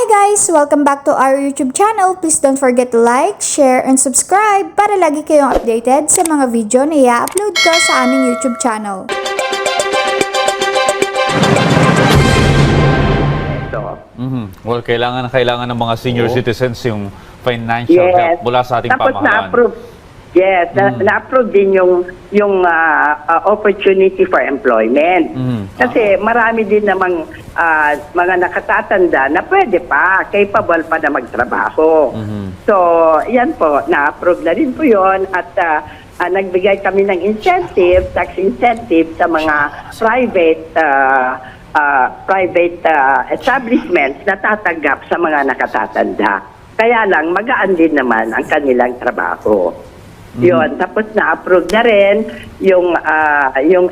guys! Welcome back to our YouTube channel. Please don't forget to like, share, and subscribe para lagi kayong updated sa mga video na i-upload ko sa aming YouTube channel. Well, kailangan ng mga senior citizens yung financial help mula sa ating Tapos pamahalaan. na-approve. Yes, na-approve din yung opportunity for employment. Kasi marami din namang mga nakatatanda na pwede pa, capable pa na magtrabaho. So, yan po, na-approve na rin po yun at nagbigay kami ng incentive, tax incentive sa mga private establishments na tatanggap sa mga nakatatanda. Kaya lang, magaan din naman ang kanilang trabaho. Yun, tapos na-approve na rin yung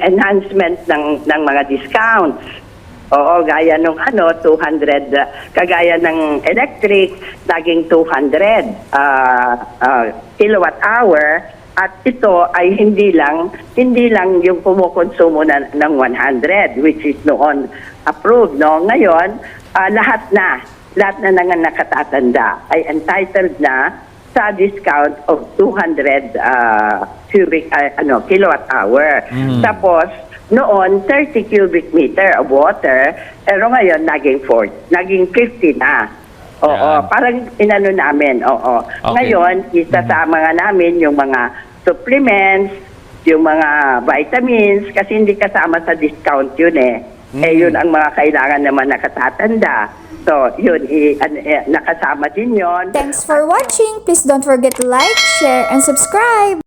enhancement ng mga discounts. Oo, gaya nung 200, kagaya ng electric, naging 200 kilowatt hour. At ito ay hindi lang yung kumukonsumo ng 100, which is noon approved. No? Ngayon, lahat na ng nakatatanda ay entitled na sa discount of 200 kilowatt hour. Tapos, noon, 30 cubic meter of water, pero ngayon, naging 50 na. Oo, parang inano namin, oo. Okay. Ngayon, isasama nga namin yung mga supplements, yung mga vitamins, kasi hindi kasama sa discount yun eh. Yun ang mga kailangan naman nakatatanda. So, yun, nakasama din yun. Thanks for watching. Please don't forget to like, share, and subscribe.